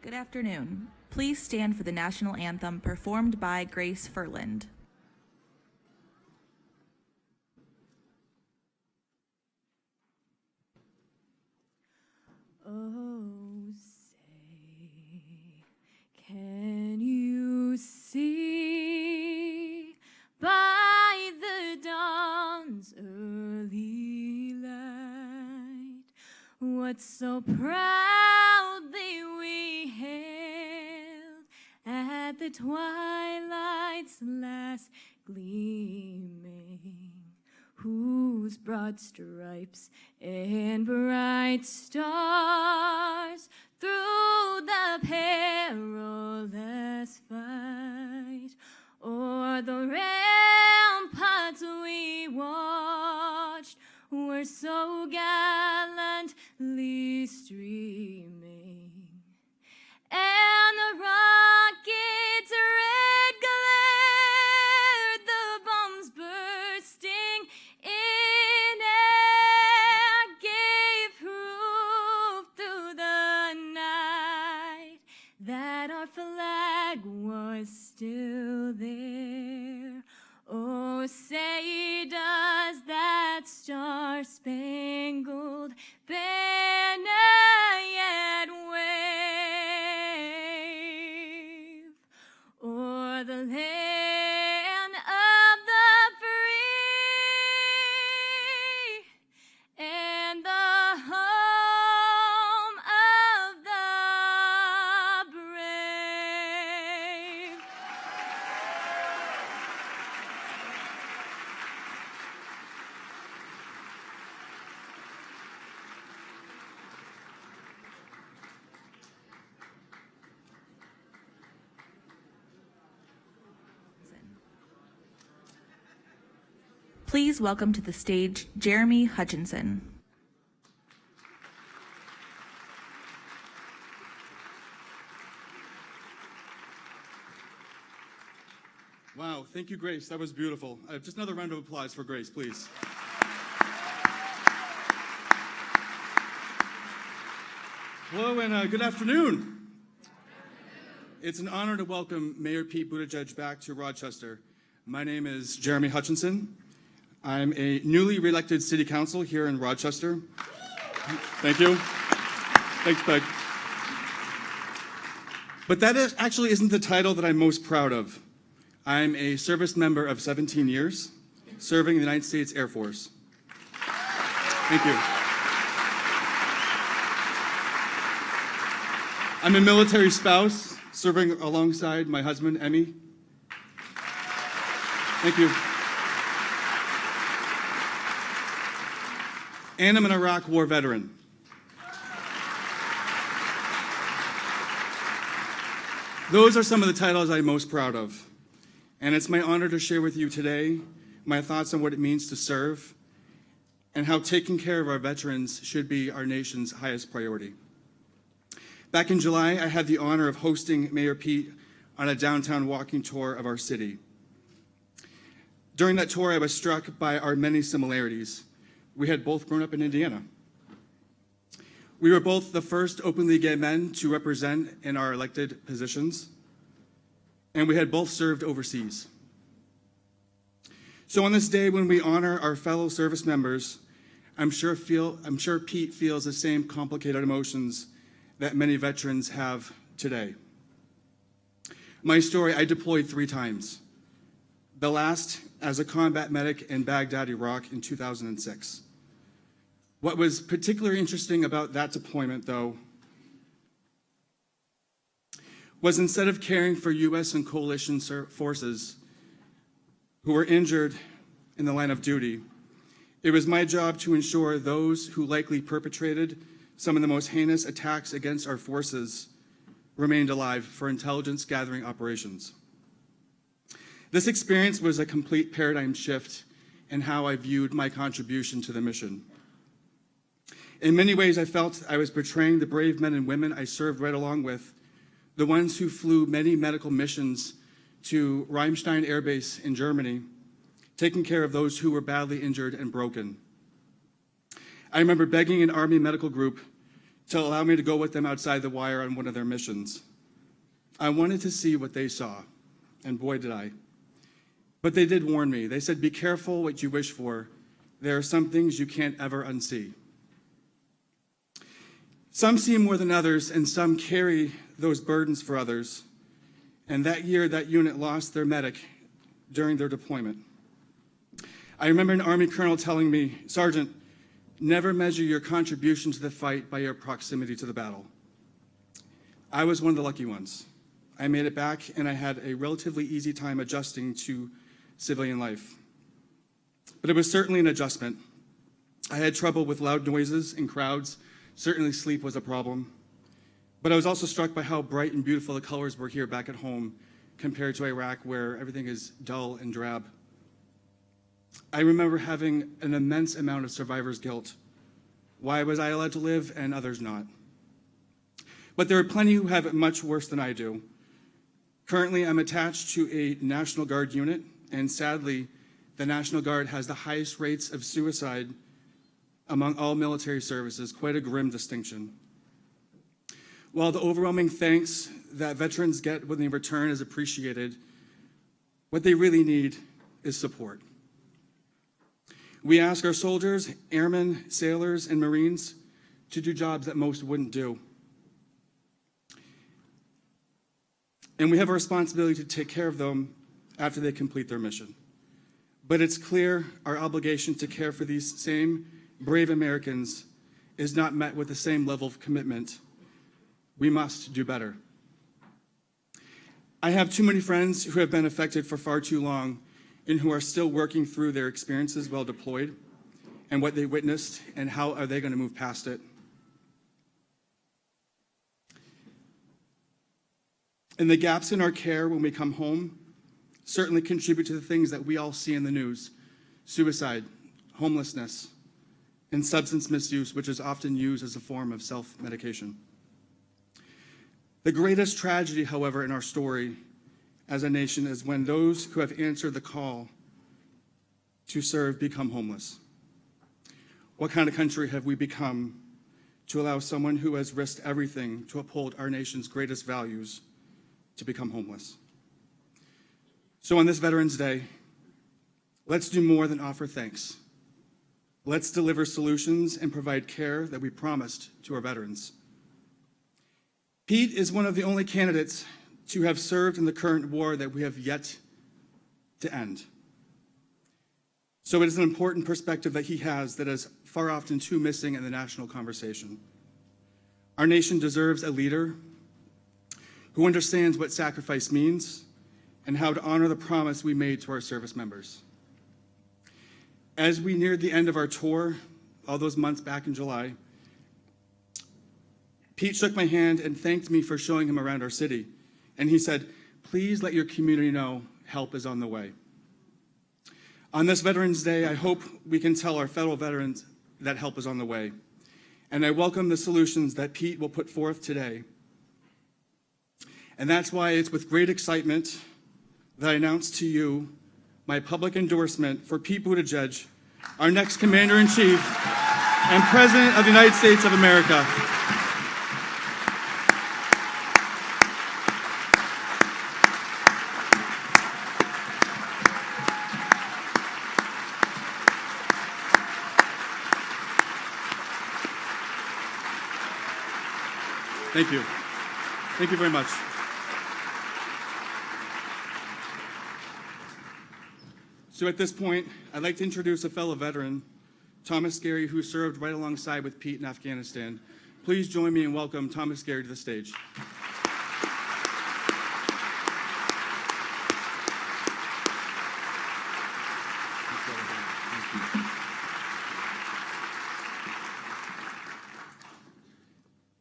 Good afternoon. Please stand for the national anthem performed by Grace Furland. Oh, say, can you see by the dawn's early light what so proudly we hailed at the twilight's last gleaming, whose broad stripes and bright stars through the perilous fight o'er the ramparts we watched were so gallantly streaming, and the rocket's red glare, the bombs bursting in air, gave proof through the night that our flag was still there. Oh, say does that star-spangled banner yet wave o'er the land of the free and the home of the brave? Please welcome to the stage Jeremy Hutchinson. Wow, thank you, Grace. That was beautiful. Just another round of applause for Grace, please. Hello and good afternoon. It's an honor to welcome Mayor Pete Buttigieg back to Rochester. My name is Jeremy Hutchinson. I'm a newly reelected city council here in Rochester. Thank you. Thanks, Peg. But that actually isn't the title that I'm most proud of. I'm a service member of 17 years, serving in the United States Air Force. Thank you. I'm a military spouse, serving alongside my husband, Emmy. Thank you. And I'm an Iraq War veteran. Those are some of the titles I'm most proud of. And it's my honor to share with you today my thoughts on what it means to serve and how taking care of our veterans should be our nation's highest priority. Back in July, I had the honor of hosting Mayor Pete on a downtown walking tour of our city. During that tour, I was struck by our many similarities. We had both grown up in Indiana. We were both the first openly gay men to represent in our elected positions, and we had both served overseas. So on this day when we honor our fellow service members, I'm sure Pete feels the same complicated emotions that many veterans have today. My story, I deployed 3 times. The last as a combat medic in Baghdad, Iraq in 2006. What was particularly interesting about that deployment, though, was instead of caring for U.S. and coalition forces who were injured in the line of duty, it was my job to ensure those who likely perpetrated some of the most heinous attacks against our forces remained alive for intelligence gathering operations. This experience was a complete paradigm shift in how I viewed my contribution to the mission. In many ways, I felt I was portraying the brave men and women I served right along with, the ones who flew many medical missions to Ramstein Air Base in Germany, taking care of those who were badly injured and broken. I remember begging an Army medical group to allow me to go with them outside the wire on one of their missions. I wanted to see what they saw, and boy did I. But they did warn me. They said, be careful what you wish for. There are some things you can't ever unsee. Some see more than others, and some carry those burdens for others. And that year, that unit lost their medic during their deployment. I remember an Army colonel telling me, Sergeant, never measure your contribution to the fight by your proximity to the battle. I was one of the lucky ones. I made it back, and I had a relatively easy time adjusting to civilian life. But it was certainly an adjustment. I had trouble with loud noises and crowds. Certainly sleep was a problem. But I was also struck by how bright and beautiful the colors were here back at home compared to Iraq, where everything is dull and drab. I remember having an immense amount of survivor's guilt. Why was I allowed to live and others not? But there are plenty who have it much worse than I do. Currently, I'm attached to a National Guard unit, and sadly, the National Guard has the highest rates of suicide among all military services, quite a grim distinction. While the overwhelming thanks that veterans get when they return is appreciated, what they really need is support. We ask our soldiers, airmen, sailors, and Marines to do jobs that most wouldn't do. And we have a responsibility to take care of them after they complete their mission. But it's clear our obligation to care for these same brave Americans is not met with the same level of commitment. We must do better. I have too many friends who have been affected for far too long and who are still working through their experiences while deployed and what they witnessed and how are they going to move past it. And the gaps in our care when we come home certainly contribute to the things that we all see in the news: suicide, homelessness, and substance misuse, which is often used as a form of self-medication. The greatest tragedy, however, in our story as a nation is when those who have answered the call to serve become homeless. What kind of country have we become to allow someone who has risked everything to uphold our nation's greatest values to become homeless? So on this Veterans Day, let's do more than offer thanks. Let's deliver solutions and provide care that we promised to our veterans. Pete is one of the only candidates to have served in the current war that we have yet to end. So it is an important perspective that he has that is far often too missing in the national conversation. Our nation deserves a leader who understands what sacrifice means and how to honor the promise we made to our service members. As we neared the end of our tour, all those months back in July, Pete shook my hand and thanked me for showing him around our city. And he said, please let your community know help is on the way. On this Veterans Day, I hope we can tell our federal veterans that help is on the way. And I welcome the solutions that Pete will put forth today. And that's why it's with great excitement that I announce to you my public endorsement for Pete Buttigieg, our next Commander-in-Chief and President of the United States of America. Thank you. Thank you very much. So at this point, I'd like to introduce a fellow veteran, Thomas Carey, who served right alongside with Pete in Afghanistan. Please join me and welcome Thomas Carey to the stage.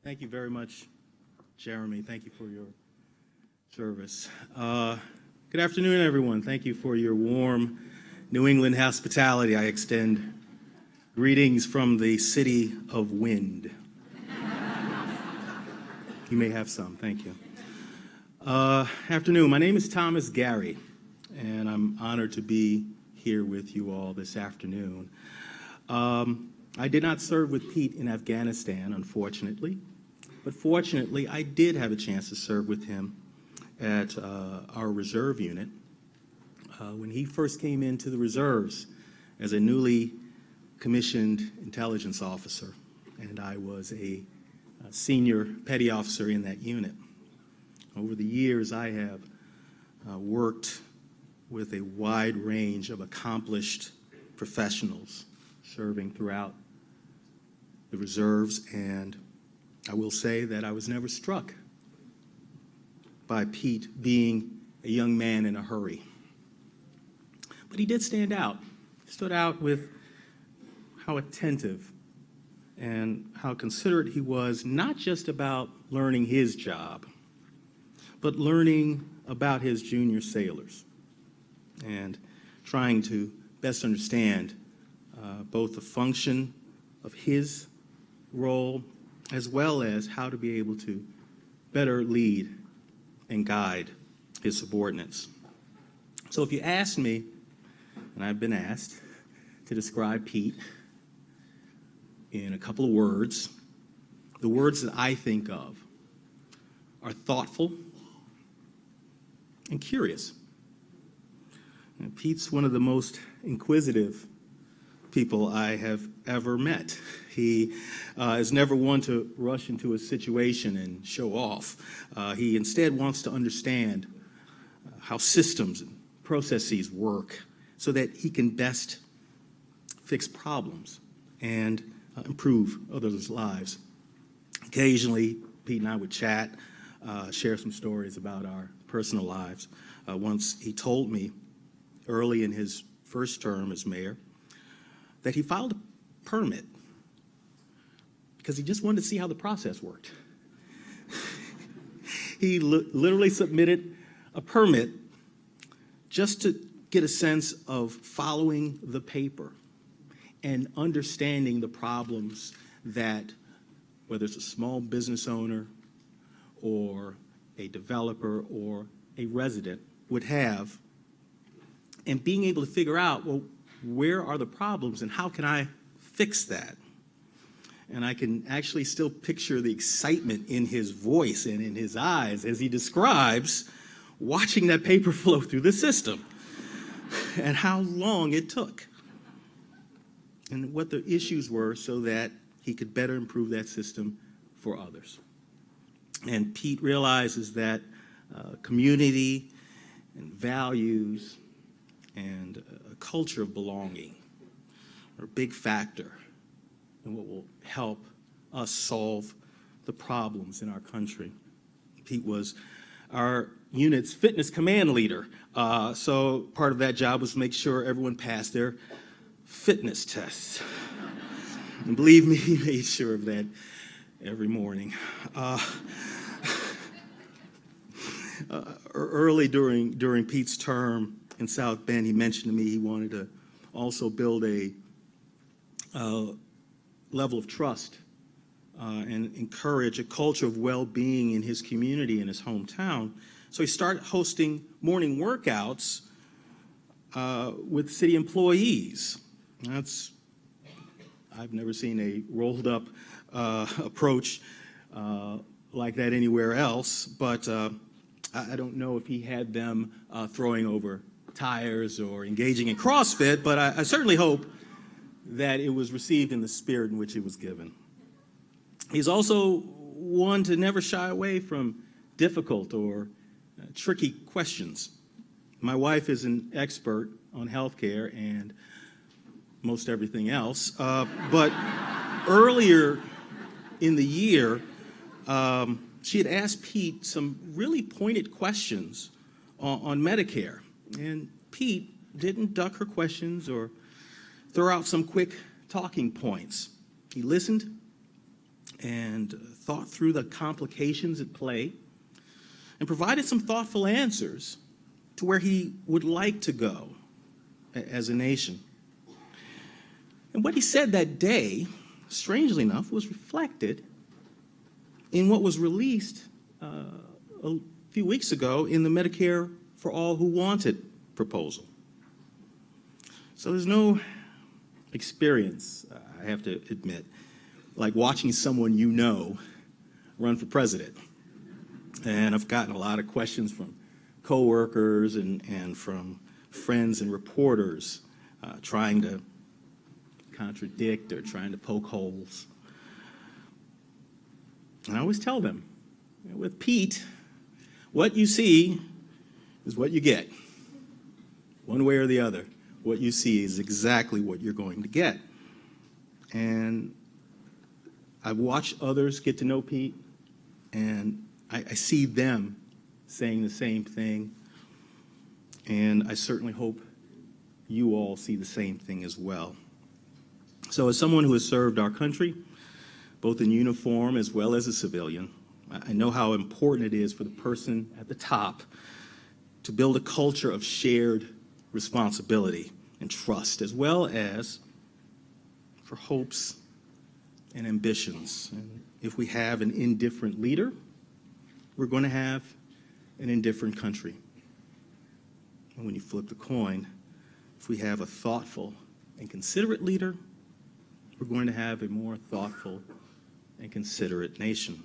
Thank you very much, Jeremy. Thank you for your service. Good afternoon, everyone. Thank you for your warm New England hospitality. I extend greetings from the city of wind. You may have some. Thank you. Afternoon. My name is Thomas Carey, and I'm honored to be here with you all this afternoon. I did not serve with Pete in Afghanistan, unfortunately, but fortunately, I did have a chance to serve with him at our reserve unit. When he first came into the reserves as a newly commissioned intelligence officer, and I was a senior petty officer in that unit. Over the years, I have worked with a wide range of accomplished professionals serving throughout the reserves, and I will say that I was never struck by Pete being a young man in a hurry. But he did stand out. He stood out with how attentive and how considerate he was, not just about learning his job, but learning about his junior sailors and trying to best understand both the function of his role as well as how to be able to better lead and guide his subordinates. So if you ask me, and I've been asked to describe Pete in a couple of words, the words that I think of are thoughtful and curious. And Pete's one of the most inquisitive people I have ever met. He is never one to rush into a situation and show off. He instead wants to understand how systems and processes work so that he can best fix problems and improve others' lives. Occasionally, Pete and I would chat, share some stories about our personal lives. Once he told me early in his first term as mayor that he filed a permit because he just wanted to see how the process worked. He literally submitted a permit just to get a sense of following the paper and understanding the problems that, whether it's a small business owner or a developer or a resident would have, and being able to figure out, well, where are the problems and how can I fix that? And I can actually still picture the excitement in his voice and in his eyes as he describes watching that paper flow through the system and how long it took and what the issues were so that he could better improve that system for others. And Pete realizes that community and values and a culture of belonging are a big factor in what will help us solve the problems in our country. Pete was our unit's fitness command leader, so part of that job was to make sure everyone passed their fitness tests. And believe me, he made sure of that every morning. Early during Pete's term in South Bend, he mentioned to me he wanted to also build a level of trust and encourage a culture of well-being in his community, in his hometown. So he started hosting morning workouts with city employees. I've never seen a rolled-up approach like that anywhere else, but I don't know if he had them throwing over tires or engaging in CrossFit, but I certainly hope that it was received in the spirit in which it was given. He's also one to never shy away from difficult or tricky questions. My wife is an expert on healthcare and most everything else, but earlier in the year, she had asked Pete some really pointed questions on Medicare, and Pete didn't duck her questions or throw out some quick talking points. He listened and thought through the complications at play and provided some thoughtful answers to where he would like to go as a nation. And what he said that day, strangely enough, was reflected in what was released a few weeks ago in the Medicare for All Who Want It proposal. So there's no experience, I have to admit, like watching someone you know run for president. And I've gotten a lot of questions from coworkers and from friends and reporters trying to contradict or trying to poke holes. And I always tell them, with Pete, what you see is what you get. One way or the other, what you see is exactly what you're going to get. And I've watched others get to know Pete, and I see them saying the same thing. And I certainly hope you all see the same thing as well. So as someone who has served our country, both in uniform as well as a civilian, I know how important it is for the person at the top to build a culture of shared responsibility and trust, as well as for hopes and ambitions. And if we have an indifferent leader, we're going to have an indifferent country. And when you flip the coin, if we have a thoughtful and considerate leader, we're going to have a more thoughtful and considerate nation.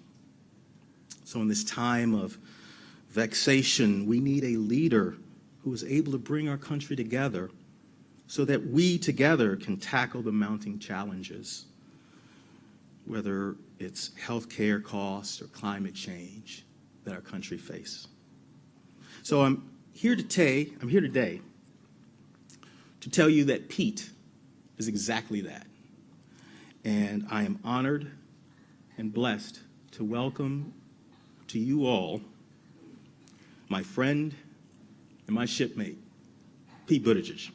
So in this time of vexation, we need a leader who is able to bring our country together so that we together can tackle the mounting challenges, whether it's healthcare costs or climate change that our country faces. So I'm here today to tell you that Pete is exactly that. And I am honored and blessed to welcome to you all my friend and my shipmate, Pete Buttigieg.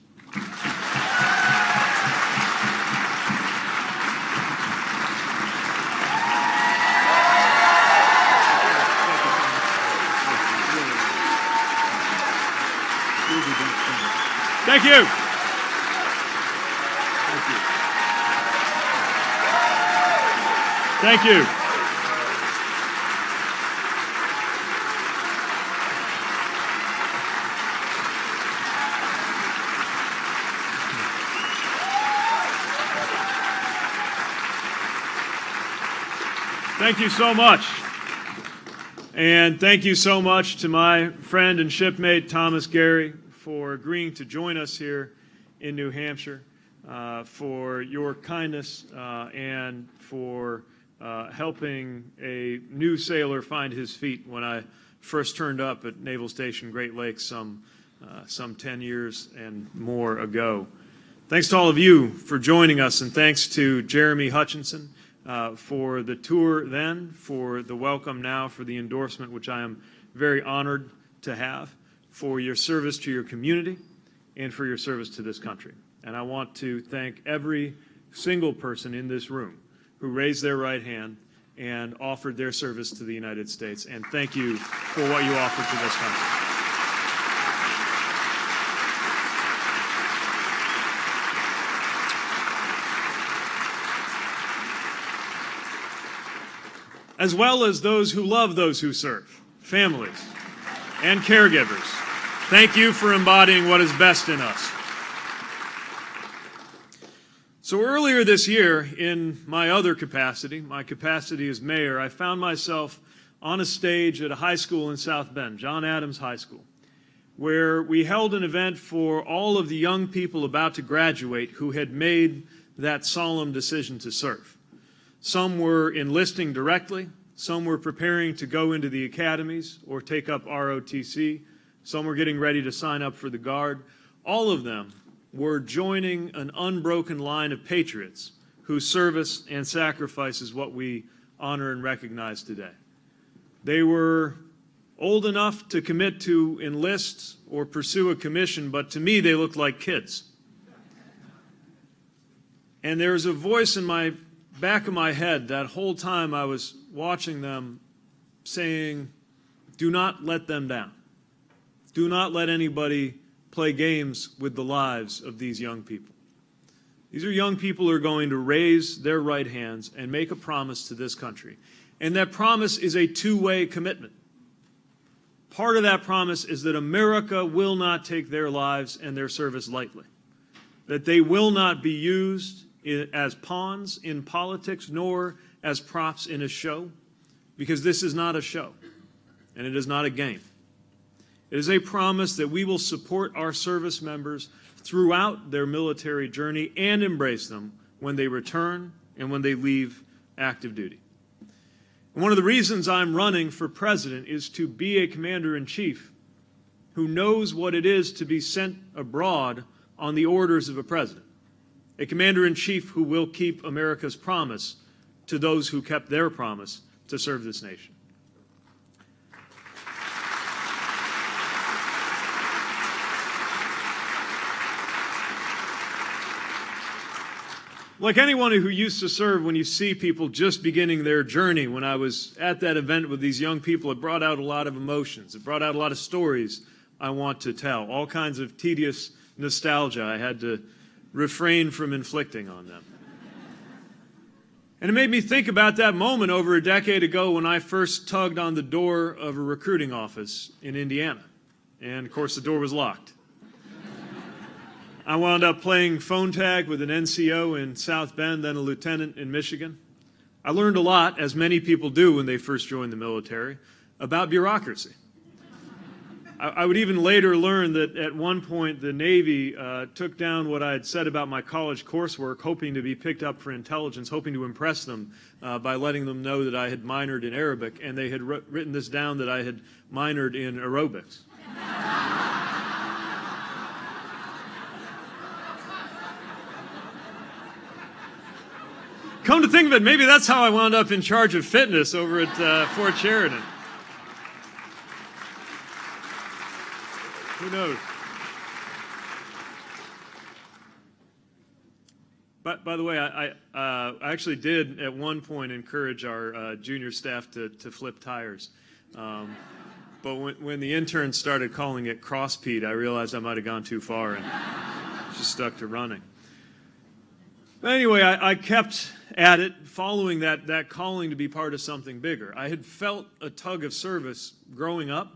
Thank you. Thank you. Thank you so much. And thank you so much to my friend and shipmate, Thomas Carey, for agreeing to join us here in New Hampshire, for your kindness and for helping a new sailor find his feet when I first turned up at Naval Station Great Lakes some 10 years and more ago. Thanks to all of you for joining us, and thanks to Jeremy Hutchinson for the tour then, for the welcome now, for the endorsement, which I am very honored to have, for your service to your community and for your service to this country. And I want to thank every single person in this room who raised their right hand and offered their service to the United States. And thank you for what you offered to this country. As well as those who love those who serve, families and caregivers. Thank you for embodying what is best in us. So earlier this year, in my other capacity, my capacity as mayor, I found myself on a stage at a high school in South Bend, John Adams High School, where we held an event for all of the young people about to graduate who had made that solemn decision to serve. Some were enlisting directly, some were preparing to go into the academies or take up ROTC, some were getting ready to sign up for the Guard. All of them were joining an unbroken line of patriots whose service and sacrifice is what we honor and recognize today. They were old enough to commit to enlist or pursue a commission, but to me they looked like kids. And there was a voice in my back of my head that whole time I was watching them saying, do not let them down. Do not let anybody play games with the lives of these young people. These are young people who are going to raise their right hands and make a promise to this country. And that promise is a two-way commitment. Part of that promise is that America will not take their lives and their service lightly. that they will not be used as pawns in politics nor as props in a show, because this is not a show and it is not a game. It is a promise that we will support our service members throughout their military journey and embrace them when they return and when they leave active duty. And one of the reasons I'm running for president is to be a commander-in-chief who knows what it is to be sent abroad on the orders of a president, a commander-in-chief who will keep America's promise to those who kept their promise to serve this nation. Like anyone who used to serve, when you see people just beginning their journey, when I was at that event with these young people, it brought out a lot of emotions. It brought out a lot of stories I want to tell, all kinds of tedious nostalgia I had to refrain from inflicting on them. And it made me think about that moment over a decade ago when I first tugged on the door of a recruiting office in Indiana. And, of course, the door was locked. I wound up playing phone tag with an NCO in South Bend, then a lieutenant in Michigan. I learned a lot, as many people do when they first join the military, about bureaucracy. I would even later learn that at one point the Navy took down what I had said about my college coursework, hoping to be picked up for intelligence, hoping to impress them by letting them know that I had minored in Arabic, and they had written this down that I had minored in aerobics. Come to think of it, maybe that's how I wound up in charge of fitness over at Fort Sheridan. Who knows? But by the way, I actually did at one point encourage our junior staff to flip tires. But when the interns started calling it cross-peed, I realized I might have gone too far and just stuck to running. But anyway, I kept at it, following that calling to be part of something bigger. I had felt a tug of service growing up,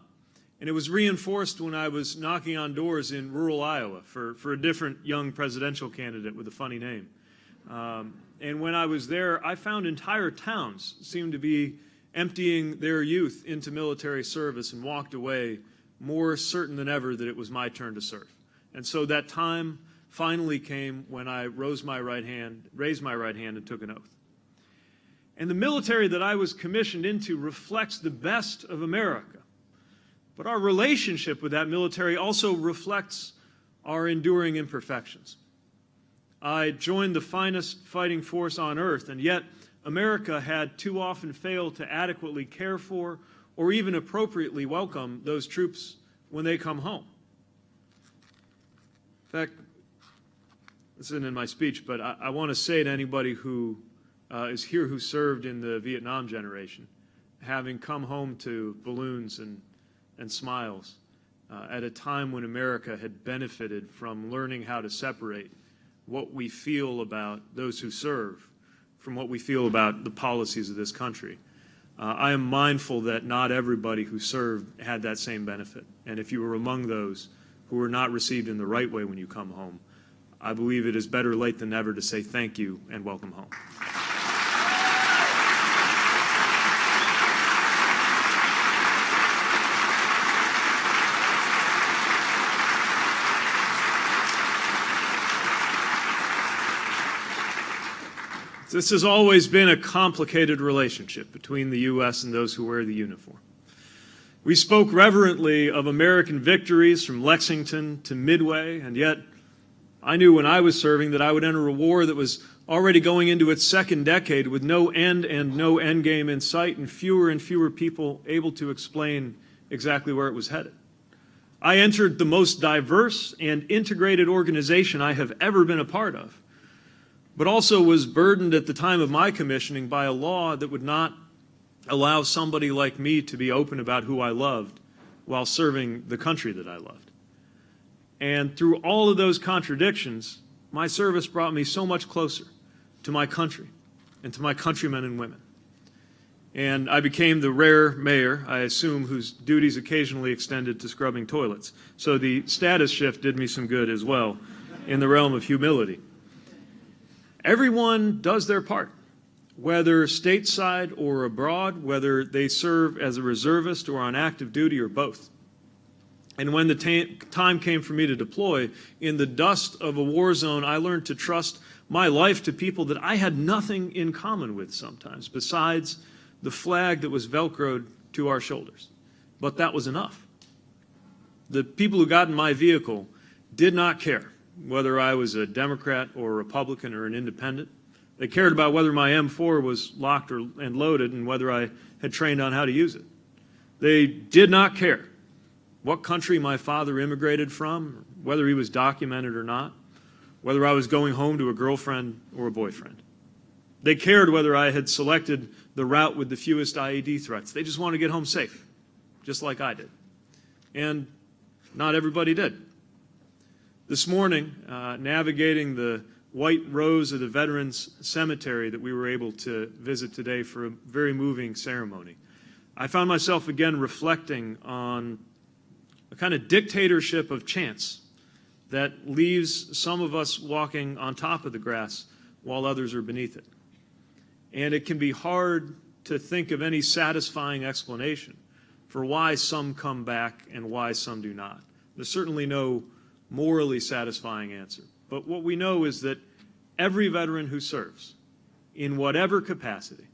and it was reinforced when I was knocking on doors in rural Iowa for a different young presidential candidate with a funny name. And when I was there, I found entire towns seemed to be emptying their youth into military service and walked away more certain than ever that it was my turn to serve. And so that time finally came when I raised my right hand and took an oath. And the military that I was commissioned into reflects the best of America. But our relationship with that military also reflects our enduring imperfections. I joined the finest fighting force on earth, and yet America had too often failed to adequately care for or even appropriately welcome those troops when they come home. In fact, this isn't in my speech, but I want to say to anybody who is here who served in the Vietnam generation, having come home to balloons and smiles at a time when America had benefited from learning how to separate what we feel about those who serve from what we feel about the policies of this country. I am mindful that not everybody who served had that same benefit. And if you were among those who were not received in the right way when you come home, I believe it is better late than never to say thank you and welcome home. This has always been a complicated relationship between the U.S. and those who wear the uniform. We spoke reverently of American victories from Lexington to Midway, and yet I knew when I was serving that I would enter a war that was already going into its second decade with no end and no end game in sight, and fewer people able to explain exactly where it was headed. I entered the most diverse and integrated organization I have ever been a part of, but also was burdened at the time of my commissioning by a law that would not allow somebody like me to be open about who I loved while serving the country that I loved. And through all of those contradictions, my service brought me so much closer to my country and to my countrymen and women. And I became the rare mayor, I assume, whose duties occasionally extended to scrubbing toilets. So the status shift did me some good as well in the realm of humility. Everyone does their part, whether stateside or abroad, whether they serve as a reservist or on active duty or both. And when the time came for me to deploy, in the dust of a war zone, I learned to trust my life to people that I had nothing in common with sometimes, besides the flag that was Velcroed to our shoulders. But that was enough. The people who got in my vehicle did not care whether I was a Democrat or a Republican or an independent. They cared about whether my M4 was locked and loaded and whether I had trained on how to use it. They did not care what country my father immigrated from, whether he was documented or not, whether I was going home to a girlfriend or a boyfriend. They cared whether I had selected the route with the fewest IED threats. They just wanted to get home safe, just like I did. And not everybody did. This morning, navigating the white rows of the Veterans Cemetery that we were able to visit today for a very moving ceremony, I found myself again reflecting on a kind of dictatorship of chance that leaves some of us walking on top of the grass while others are beneath it. And it can be hard to think of any satisfying explanation for why some come back and why some do not. There's certainly no morally satisfying answer. But what we know is that every veteran who serves, in whatever capacity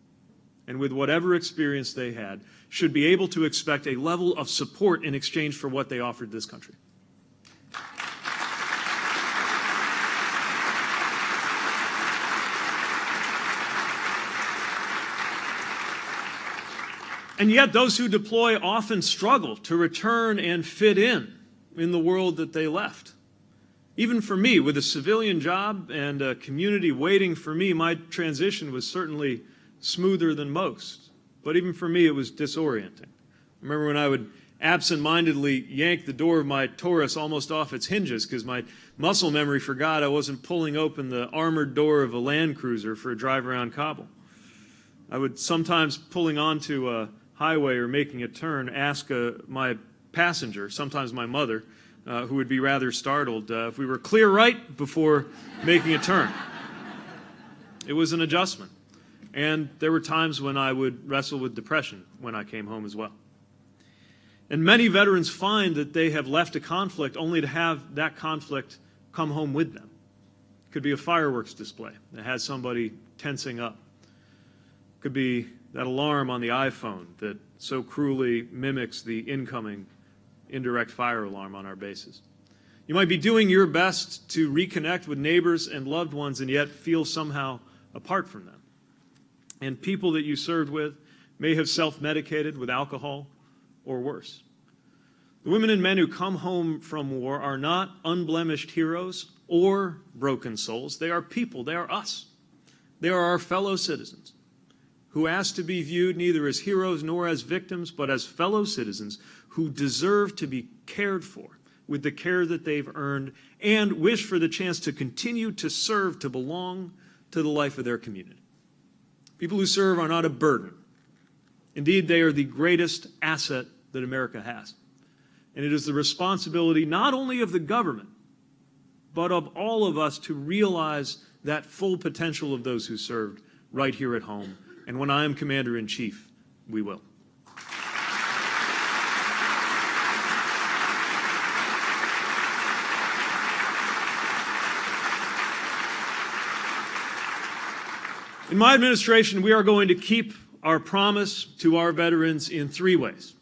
and with whatever experience they had, should be able to expect a level of support in exchange for what they offered this country. And yet those who deploy often struggle to return and fit in the world that they left. Even for me, with a civilian job and a community waiting for me, my transition was certainly smoother than most. But even for me, it was disorienting. I remember when I would absent-mindedly yank the door of my Taurus almost off its hinges because my muscle memory forgot I wasn't pulling open the armored door of a Land Cruiser for a drive around Kabul. I would sometimes, pulling onto a highway or making a turn, ask my passenger, sometimes my mother, who would be rather startled, if we were clear right before making a turn. It was an adjustment. And there were times when I would wrestle with depression when I came home as well. And many veterans find that they have left a conflict only to have that conflict come home with them. It could be a fireworks display that has somebody tensing up. It could be that alarm on the iPhone that so cruelly mimics the incoming indirect fire alarm on our bases. You might be doing your best to reconnect with neighbors and loved ones and yet feel somehow apart from them. And people that you served with may have self-medicated with alcohol or worse. The women and men who come home from war are not unblemished heroes or broken souls. They are people. They are us. They are our fellow citizens who ask to be viewed neither as heroes nor as victims, but as fellow citizens who deserve to be cared for with the care that they've earned and wish for the chance to continue to serve, to belong to the life of their community. People who serve are not a burden. Indeed, they are the greatest asset that America has. And it is the responsibility not only of the government, but of all of us to realize that full potential of those who served right here at home. And when I am Commander-in-Chief, we will. In my administration, we are going to keep our promise to our veterans in three ways.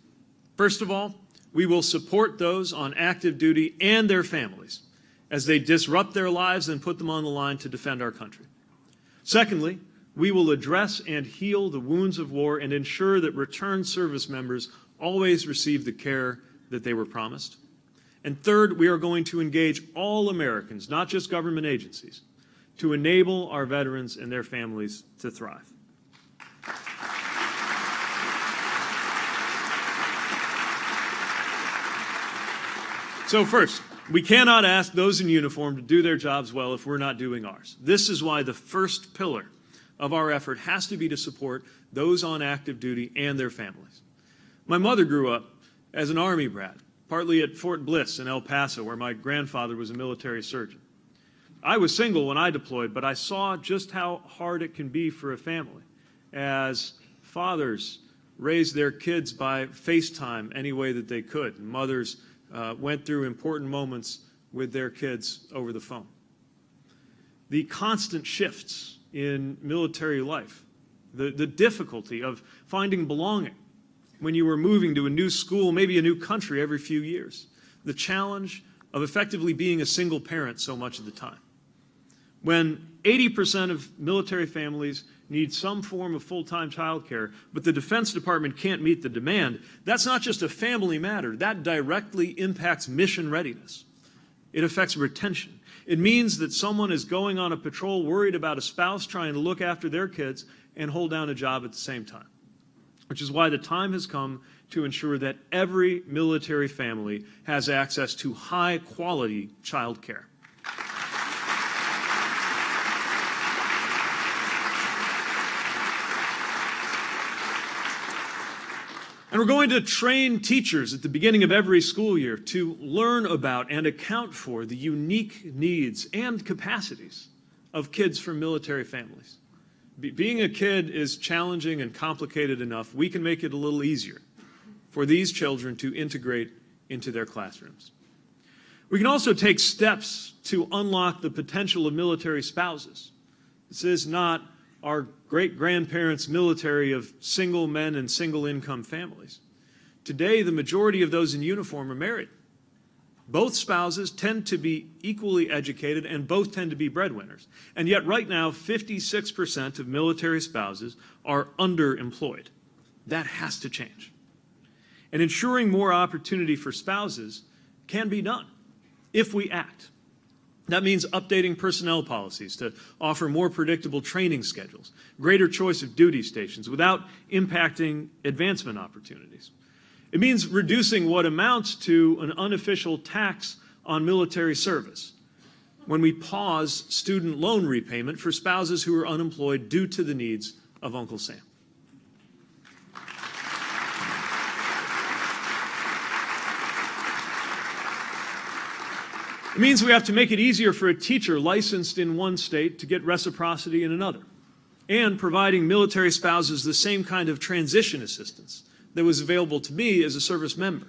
First of all, we will support those on active duty and their families as they disrupt their lives and put them on the line to defend our country. Secondly, we will address and heal the wounds of war and ensure that returned service members always receive the care that they were promised. And third, we are going to engage all Americans, not just government agencies, to enable our veterans and their families to thrive. So first, we cannot ask those in uniform to do their jobs well if we're not doing ours. This is why the first pillar of our effort has to be to support those on active duty and their families. My mother grew up as an Army brat, partly at Fort Bliss in El Paso, where my grandfather was a military surgeon. I was single when I deployed, but I saw just how hard it can be for a family as fathers raised their kids by FaceTime any way that they could. And mothers went through important moments with their kids over the phone. The constant shifts in military life, the difficulty of finding belonging when you were moving to a new school, maybe a new country every few years, the challenge of effectively being a single parent so much of the time. When 80% of military families need some form of full-time childcare, but the Defense Department can't meet the demand, that's not just a family matter. That directly impacts mission readiness. It affects retention. It means that someone is going on a patrol worried about a spouse trying to look after their kids and hold down a job at the same time, which is why the time has come to ensure that every military family has access to high-quality child care. And we're going to train teachers at the beginning of every school year to learn about and account for the unique needs and capacities of kids from military families. Being a kid is challenging and complicated enough. We can make it a little easier for these children to integrate into their classrooms. We can also take steps to unlock the potential of military spouses. This is not our great-grandparents' military of single men and single-income families. Today, the majority of those in uniform are married. Both spouses tend to be equally educated and both tend to be breadwinners. And yet right now, 56% of military spouses are underemployed. That has to change. And ensuring more opportunity for spouses can be done if we act. That means updating personnel policies to offer more predictable training schedules, greater choice of duty stations without impacting advancement opportunities. It means reducing what amounts to an unofficial tax on military service when we pause student loan repayment for spouses who are unemployed due to the needs of Uncle Sam. It means we have to make it easier for a teacher licensed in one state to get reciprocity in another, and providing military spouses the same kind of transition assistance that was available to me as a service member.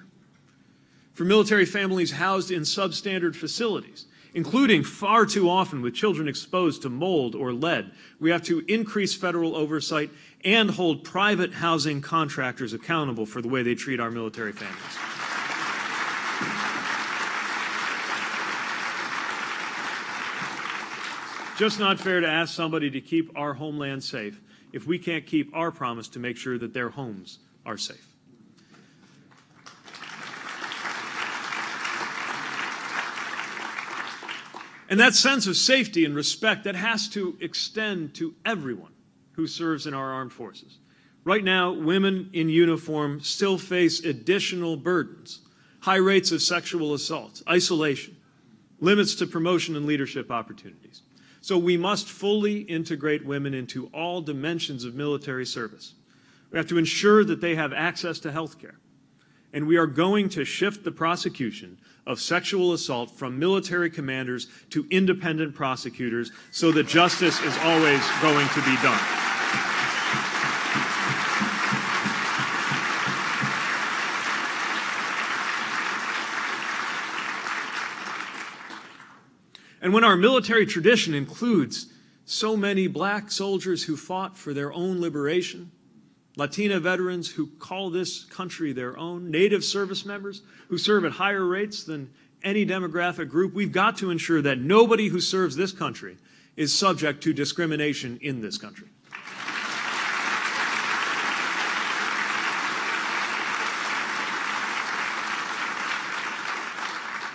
For military families housed in substandard facilities, including far too often with children exposed to mold or lead, we have to increase federal oversight and hold private housing contractors accountable for the way they treat our military families. Just not fair to ask somebody to keep our homeland safe if we can't keep our promise to make sure that their homes are safe. And that sense of safety and respect, that has to extend to everyone who serves in our armed forces. Right now, women in uniform still face additional burdens, high rates of sexual assault, isolation, limits to promotion and leadership opportunities. So we must fully integrate women into all dimensions of military service. We have to ensure that they have access to health care. And we are going to shift the prosecution of sexual assault from military commanders to independent prosecutors so that justice is always going to be done. And when our military tradition includes so many black soldiers who fought for their own liberation, Latina veterans who call this country their own, Native service members who serve at higher rates than any demographic group, we've got to ensure that nobody who serves this country is subject to discrimination in this country.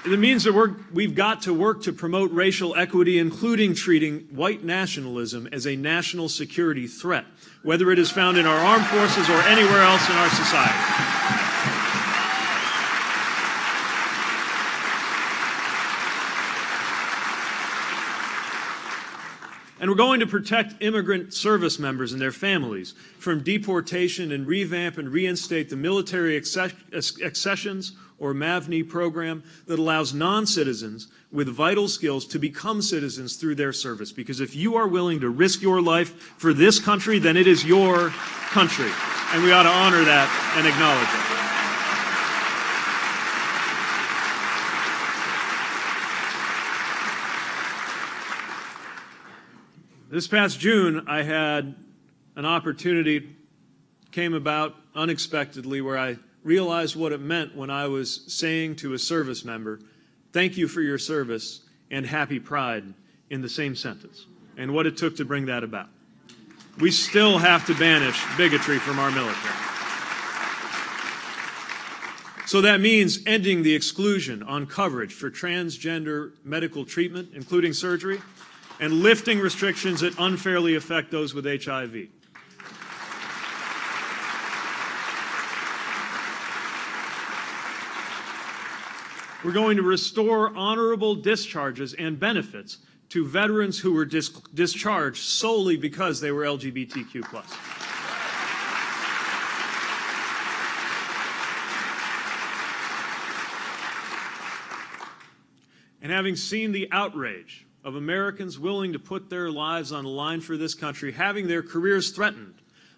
It means that we've got to work to promote racial equity, including treating white nationalism as a national security threat, whether it is found in our armed forces or anywhere else in our society. And we're going to protect immigrant service members and their families from deportation and revamp and reinstate the military accessions or MAVNI program that allows non-citizens with vital skills to become citizens through their service. Because if you are willing to risk your life for this country, then it is your country. And we ought to honor that and acknowledge it. This past June, I had an opportunity, came about unexpectedly, where I realized what it meant when I was saying to a service member, "Thank you for your service and happy Pride," in the same sentence, and what it took to bring that about. We still have to banish bigotry from our military. So that means ending the exclusion on coverage for transgender medical treatment, including surgery, and lifting restrictions that unfairly affect those with HIV. We're going to restore honorable discharges and benefits to veterans who were discharged solely because they were LGBTQ+. And having seen the outrage of Americans willing to put their lives on the line for this country, having their careers threatened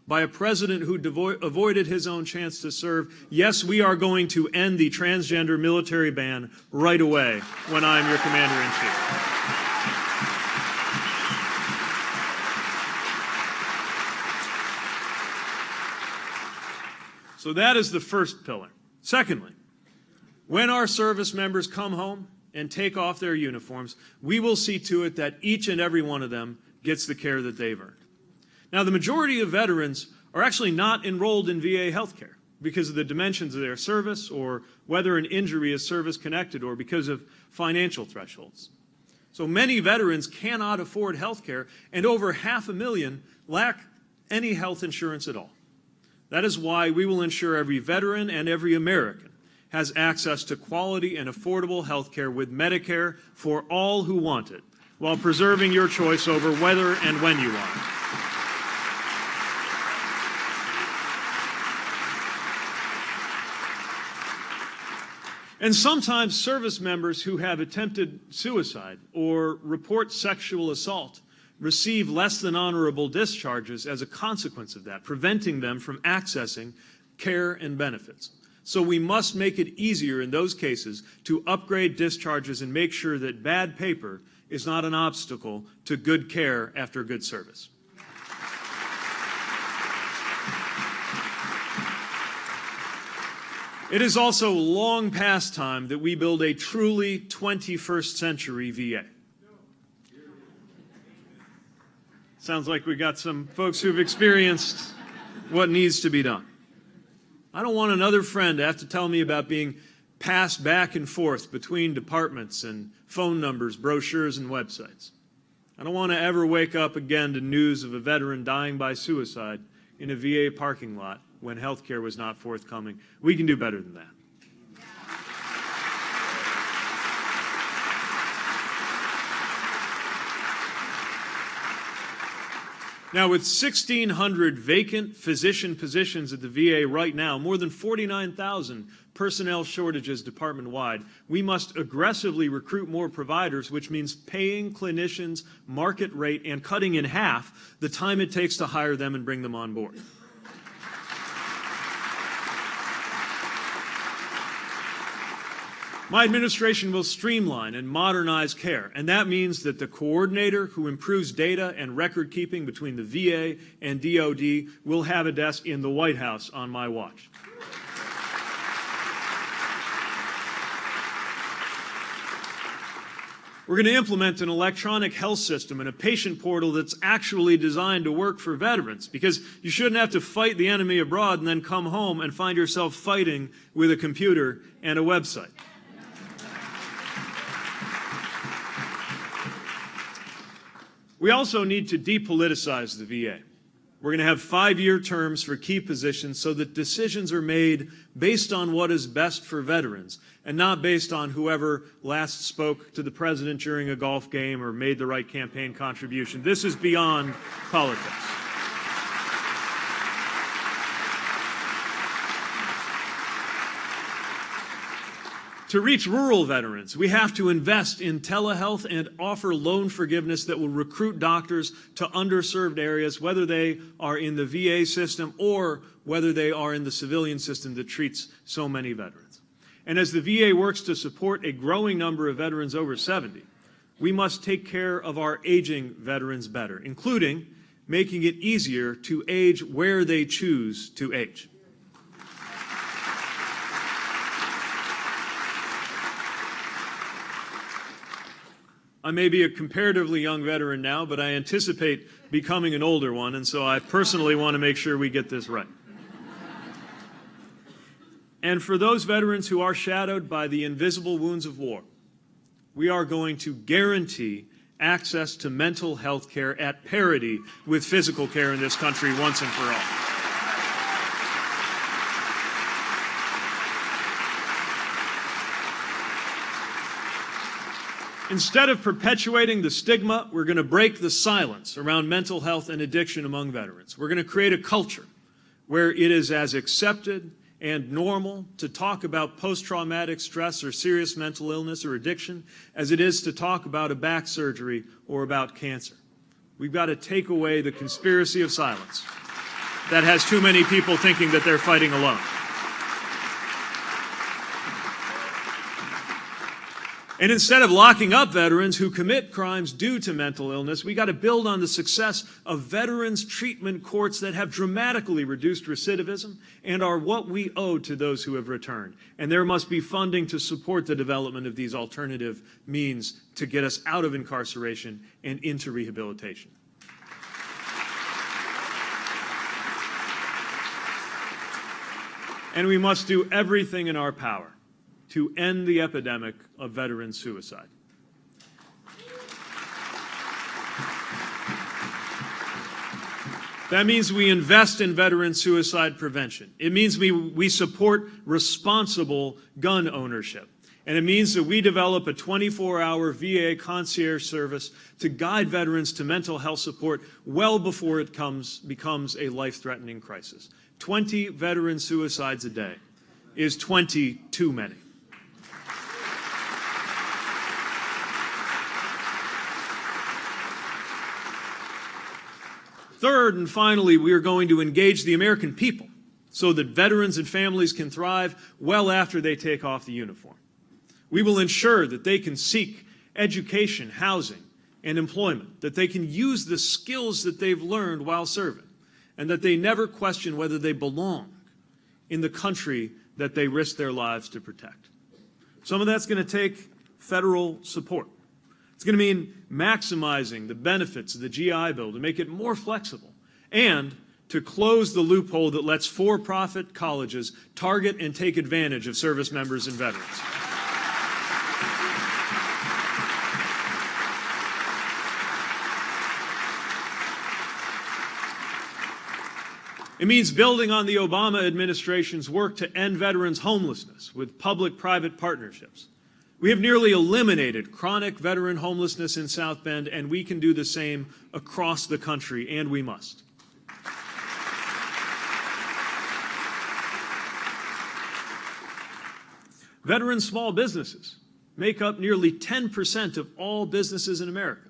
by a president who avoided his own chance to serve, yes, we are going to end the transgender military ban right away when I'm your commander-in-chief. So that is the first pillar. Secondly, when our service members come home and take off their uniforms, we will see to it that each and every one of them gets the care that they've earned. Now, the majority of veterans are actually not enrolled in VA healthcare because of the dimensions of their service, or whether an injury is service-connected, or because of financial thresholds. So many veterans cannot afford healthcare, and over 500,000 lack any health insurance at all. That is why we will ensure every veteran and every American has access to quality and affordable health care with Medicare for all who want it, while preserving your choice over whether and when you want it. And sometimes service members who have attempted suicide or report sexual assault receive less than honorable discharges as a consequence of that, preventing them from accessing care and benefits. So we must make it easier in those cases to upgrade discharges and make sure that bad paper is not an obstacle to good care after good service. It is also long past time that we build a truly 21st century VA. Sounds like we got some folks who've experienced what needs to be done. I don't want another friend to have to tell me about being passed back and forth between departments and phone numbers, brochures, and websites. I don't want to ever wake up again to news of a veteran dying by suicide in a VA parking lot when health care was not forthcoming. We can do better than that. Now, with 1,600 vacant physician positions at the VA right now, more than 49,000 personnel shortages department-wide, we must aggressively recruit more providers, which means paying clinicians market rate and cutting in half the time it takes to hire them and bring them on board. My administration will streamline and modernize care, and that means that the coordinator who improves data and record keeping between the VA and DoD will have a desk in the White House on my watch. We're going to implement an electronic health system and a patient portal that's actually designed to work for veterans, because you shouldn't have to fight the enemy abroad and then come home and find yourself fighting with a computer and a website. We also need to depoliticize the VA. We're going to have 5-year terms for key positions so that decisions are made based on what is best for veterans and not based on whoever last spoke to the president during a golf game or made the right campaign contribution. This is beyond politics. To reach rural veterans, we have to invest in telehealth and offer loan forgiveness that will recruit doctors to underserved areas, whether they are in the VA system or whether they are in the civilian system that treats so many veterans. And as the VA works to support a growing number of veterans over 70, we must take care of our aging veterans better, including making it easier to age where they choose to age. I may be a comparatively young veteran now, but I anticipate becoming an older one, and so I personally want to make sure we get this right. And for those veterans who are shadowed by the invisible wounds of war, we are going to guarantee access to mental health care at parity with physical care in this country once and for all. Instead of perpetuating the stigma, we're going to break the silence around mental health and addiction among veterans. We're going to create a culture where it is as accepted and normal to talk about post-traumatic stress or serious mental illness or addiction as it is to talk about a back surgery or about cancer. We've got to take away the conspiracy of silence that has too many people thinking that they're fighting alone. And instead of locking up veterans who commit crimes due to mental illness, we got to build on the success of veterans treatment courts that have dramatically reduced recidivism and are what we owe to those who have returned. And there must be funding to support the development of these alternative means to get us out of incarceration and into rehabilitation. And we must do everything in our power to end the epidemic of veteran suicide. That means we invest in veteran suicide prevention. It means we support responsible gun ownership. And it means that we develop a 24-hour VA concierge service to guide veterans to mental health support well before it becomes a life-threatening crisis. 20 veteran suicides a day is 20 too many. Third, and finally, we are going to engage the American people so that veterans and families can thrive well after they take off the uniform. We will ensure that they can seek education, housing, and employment, that they can use the skills that they've learned while serving, and that they never question whether they belong in the country that they risk their lives to protect. Some of that's going to take federal support. It's going to mean maximizing the benefits of the GI Bill to make it more flexible and to close the loophole that lets for-profit colleges target and take advantage of service members and veterans. It means building on the Obama administration's work to end veterans' homelessness with public-private partnerships. We have nearly eliminated chronic veteran homelessness in South Bend, and we can do the same across the country, and we must. Veteran small businesses make up nearly 10% of all businesses in America.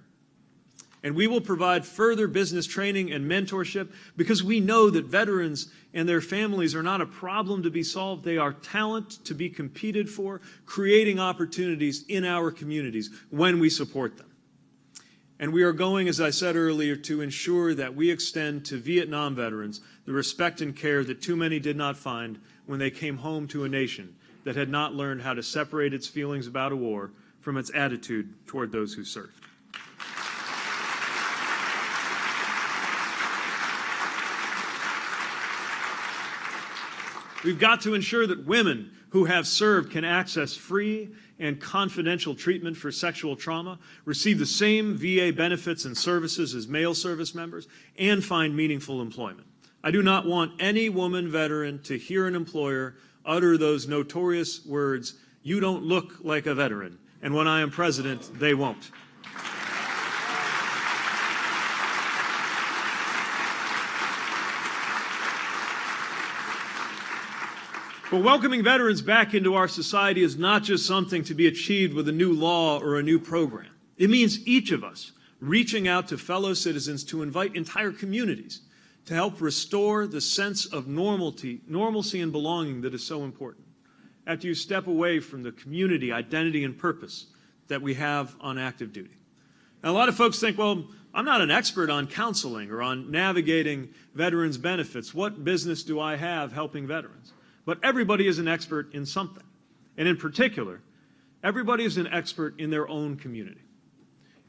And we will provide further business training and mentorship because we know that veterans and their families are not a problem to be solved. They are talent to be competed for, creating opportunities in our communities when we support them. And we are going, as I said earlier, to ensure that we extend to Vietnam veterans the respect and care that too many did not find when they came home to a nation that had not learned how to separate its feelings about a war from its attitude toward those who served. We've got to ensure that women who have served can access free and confidential treatment for sexual trauma, receive the same VA benefits and services as male service members, and find meaningful employment. I do not want any woman veteran to hear an employer utter those notorious words, "You don't look like a veteran," and when I am president, they won't. But welcoming veterans back into our society is not just something to be achieved with a new law or a new program. It means each of us reaching out to fellow citizens to invite entire communities to help restore the sense of normalcy and belonging that is so important. After you step away from the community, identity, and purpose that we have on active duty. Now, a lot of folks think, well, I'm not an expert on counseling or on navigating veterans' benefits. What business do I have helping veterans? But everybody is an expert in something. And in particular, everybody is an expert in their own community.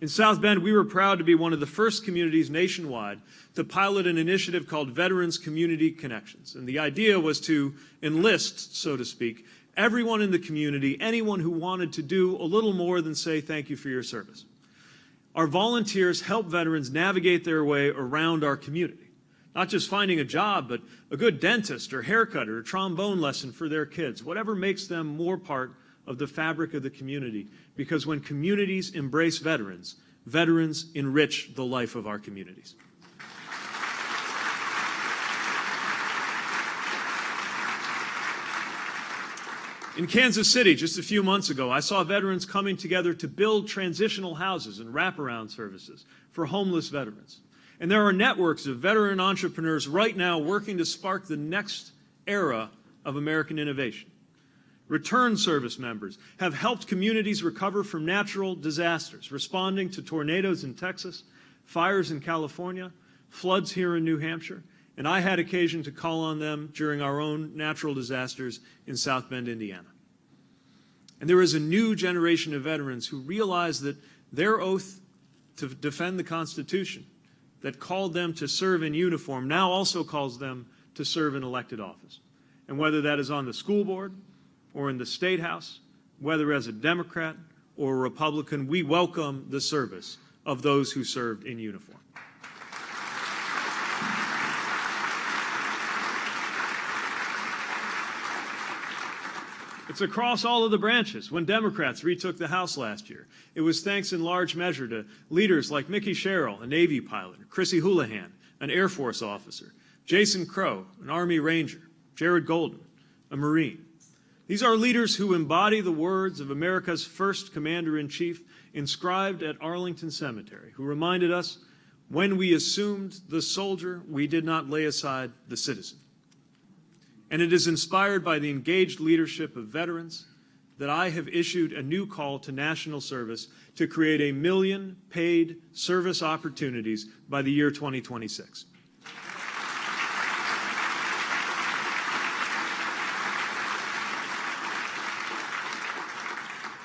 In South Bend, we were proud to be one of the first communities nationwide to pilot an initiative called Veterans Community Connections. And the idea was to enlist, so to speak, everyone in the community, anyone who wanted to do a little more than say thank you for your service. Our volunteers help veterans navigate their way around our community. Not just finding a job, but a good dentist or haircut or a trombone lesson for their kids, whatever makes them more part of the fabric of the community. Because when communities embrace veterans, veterans enrich the life of our communities. In Kansas City, just a few months ago, I saw veterans coming together to build transitional houses and wraparound services for homeless veterans. And there are networks of veteran entrepreneurs right now working to spark the next era of American innovation. Return service members have helped communities recover from natural disasters, responding to tornadoes in Texas, fires in California, floods here in New Hampshire, and I had occasion to call on them during our own natural disasters in South Bend, Indiana. And there is a new generation of veterans who realize that their oath to defend the Constitution that called them to serve in uniform now also calls them to serve in elected office. And whether that is on the school board or in the state house, whether as a Democrat or a Republican, we welcome the service of those who served in uniform. It's across all of the branches. When Democrats retook the House last year, it was thanks in large measure to leaders like Mickey Sherrill, a Navy pilot, Chrissy Houlihan, an Air Force officer, Jason Crow, an Army Ranger, Jared Golden, a Marine. These are leaders who embody the words of America's first commander-in-chief inscribed at Arlington Cemetery, who reminded us, when we assumed the soldier, we did not lay aside the citizen. And it is inspired by the engaged leadership of veterans that I have issued a new call to national service to create 1 million paid service opportunities by the year 2026.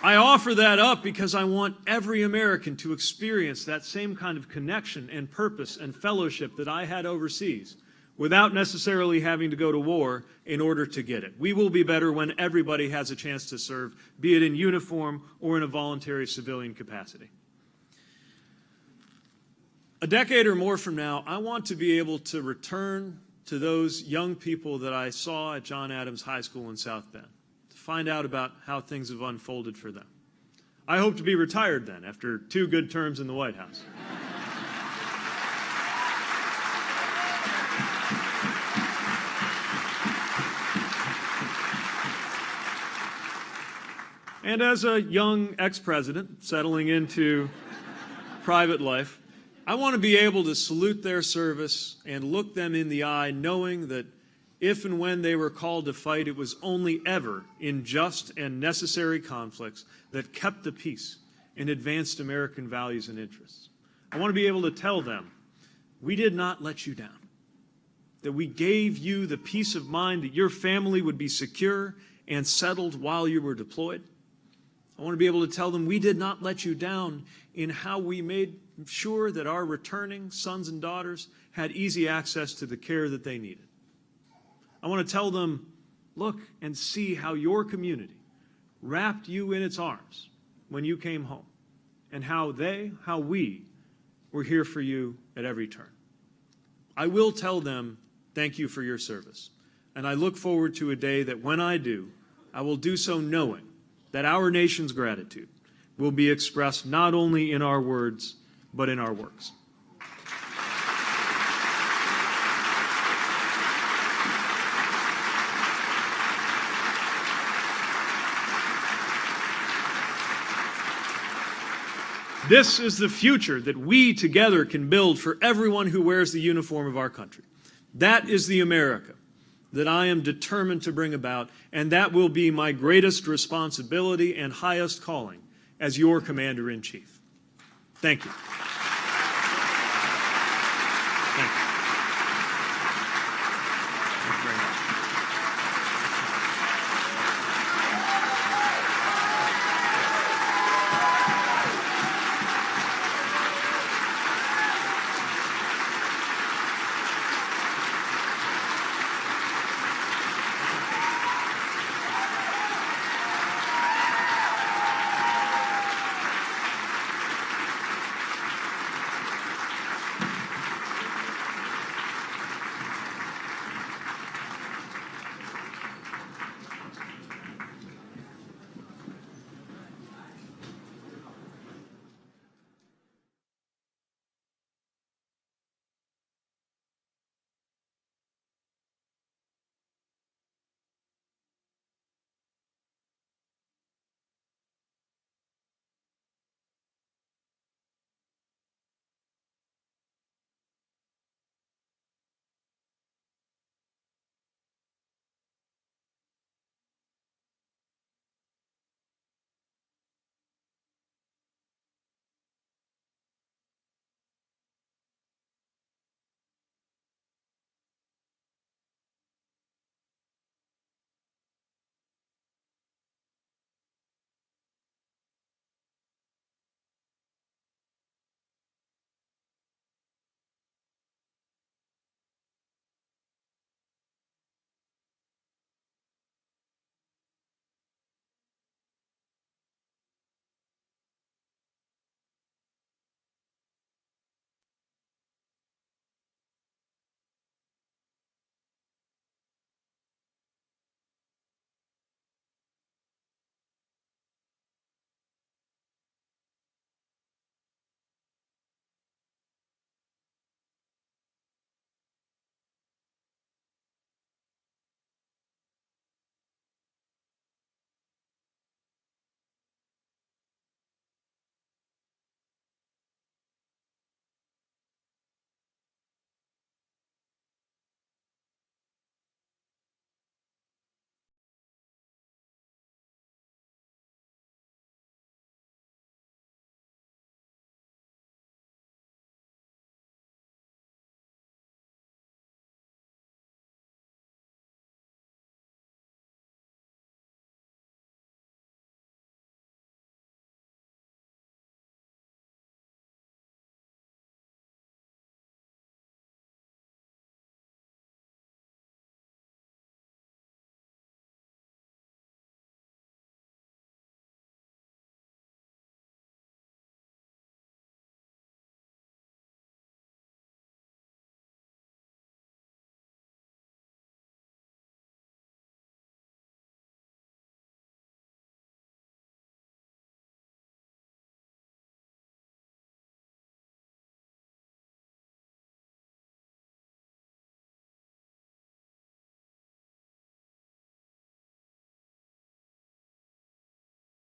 I offer that up because I want every American to experience that same kind of connection and purpose and fellowship that I had overseas, without necessarily having to go to war in order to get it. We will be better when everybody has a chance to serve, be it in uniform or in a voluntary civilian capacity. A decade or more from now, I want to be able to return to those young people that I saw at John Adams High School in South Bend, to find out about how things have unfolded for them. I hope to be retired then, after 2 good terms in the White House. And as a young ex-president settling into private life, I want to be able to salute their service and look them in the eye, knowing that if and when they were called to fight, it was only ever in just and necessary conflicts that kept the peace and advanced American values and interests. I want to be able to tell them, we did not let you down, that we gave you the peace of mind that your family would be secure and settled while you were deployed. I want to be able to tell them we did not let you down in how we made sure that our returning sons and daughters had easy access to the care that they needed. I want to tell them, look and see how your community wrapped you in its arms when you came home, and how we were here for you at every turn. I will tell them thank you for your service, and I look forward to a day that when I do, I will do so knowing that our nation's gratitude will be expressed not only in our words, but in our works. This is the future that we together can build for everyone who wears the uniform of our country. That is the America that I am determined to bring about, and that will be my greatest responsibility and highest calling as your Commander-in-Chief. Thank you.